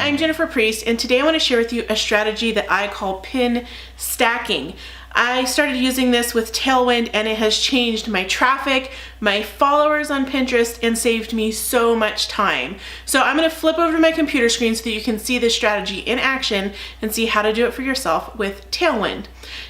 I'm Jennifer Priest, and today I want to share with you a strategy that I call pin stacking. I started using this with Tailwind and it has changed my traffic, my followers on Pinterest, and saved me so much time. So I'm going to flip over to my computer screen so that you can see this strategy in action and see how to do it for yourself with Tailwind.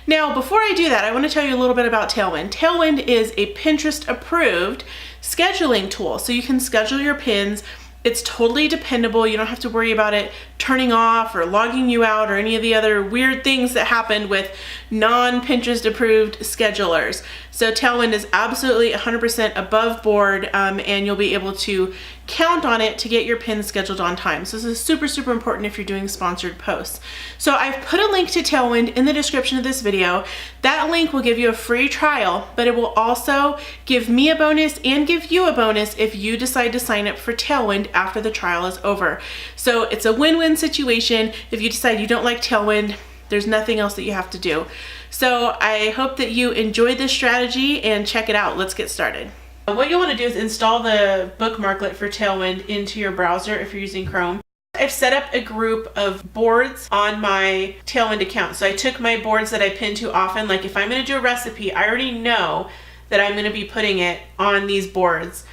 Now, before I do that, I want to tell you a little bit about Tailwind. Tailwind is a Pinterest approved scheduling tool, so you can schedule your pins. It's totally dependable. You don't have to worry about it turning off or logging you out or any of the other weird things that happen with non-Pinterest approved schedulers. So Tailwind is absolutely 100% above board, and you'll be able to count on it to get your pins scheduled on time. So this is super, super important if you're doing sponsored posts. So I've put a link to Tailwind in the description of this video. That link will give you a free trial, but it will also give me a bonus and give you a bonus if you decide to sign up for Tailwind after the trial is over. So it's a win-win situation. If you decide you don't like Tailwind, there's nothing else that you have to do. So I hope that you enjoyed this strategy and check it out. Let's get started. What you'll want to do is install the bookmarklet for Tailwind into your browser if you're using Chrome. I've set up a group of boards on my Tailwind account. So I took my boards that I pin to often, like if I'm going to do a recipe, I already know that I'm going to be putting it on these boards.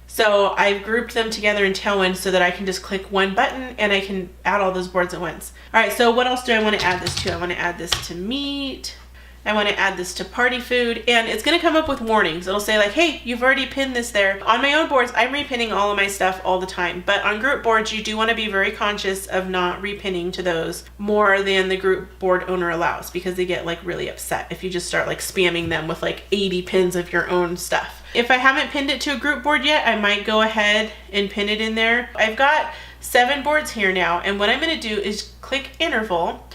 So I've grouped them together in Tailwind so that I can just click one button and I can add all those boards at once. All right, so what else do I want to add this to? I want to add this to meat. I want to add this to party food, and it's going to come up with warnings. It'll say like, hey, you've already pinned this there. On my own boards, I'm repinning all of my stuff all the time, but on group boards, you do want to be very conscious of not repinning to those more than the group board owner allows, because they get like really upset if you just start like spamming them with like 80 pins of your own stuff. If I haven't pinned it to a group board yet, I might go ahead and pin it in there. I've got 7 boards here now, and what I'm going to do is click interval.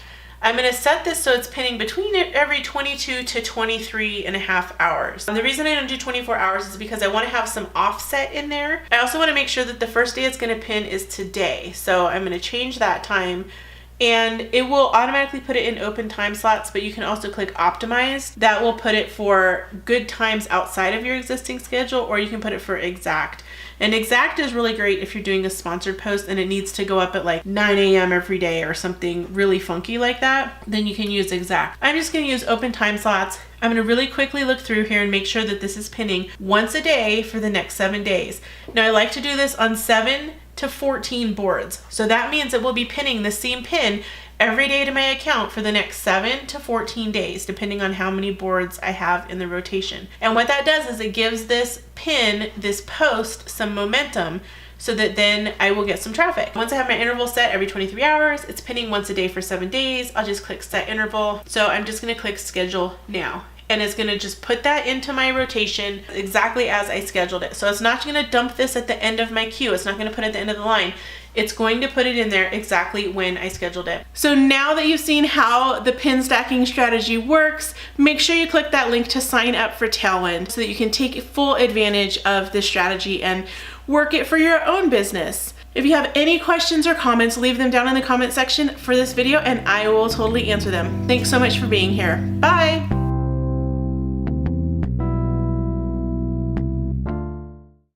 I'm going to set this so it's pinning between every 22 to 23 and a half hours. And the reason I don't do 24 hours is because I want to have some offset in there. I also want to make sure that the first day it's going to pin is today. So I'm going to change that time, and it will automatically put it in open time slots, but you can also click optimize. That will put it for good times outside of your existing schedule, or you can put it for exact. And exact is really great if you're doing a sponsored post and it needs to go up at like 9 a.m. every day or something really funky like that, then you can use exact. I'm just going to use open time slots. I'm going to really quickly look through here and make sure that this is pinning once a day for the next 7 days. Now I like to do this on 7 to 14 boards. So that means it will be pinning the same pin every day to my account for the next 7 to 14 days, depending on how many boards I have in the rotation. And what that does is it gives this pin, this post, some momentum so that then I will get some traffic. Once I have my interval set every 23 hours, it's pinning once a day for 7 days. I'll just click set interval. So I'm just going to click schedule now. And it's going to just put that into my rotation exactly as I scheduled it. So it's not going to dump this at the end of my queue. It's not going to put it at the end of the line. It's going to put it in there exactly when I scheduled it. So now that you've seen how the pin stacking strategy works, make sure you click that link to sign up for Tailwind so that you can take full advantage of this strategy and work it for your own business. If you have any questions or comments, leave them down in the comment section for this video and I will totally answer them. Thanks so much for being here. Bye.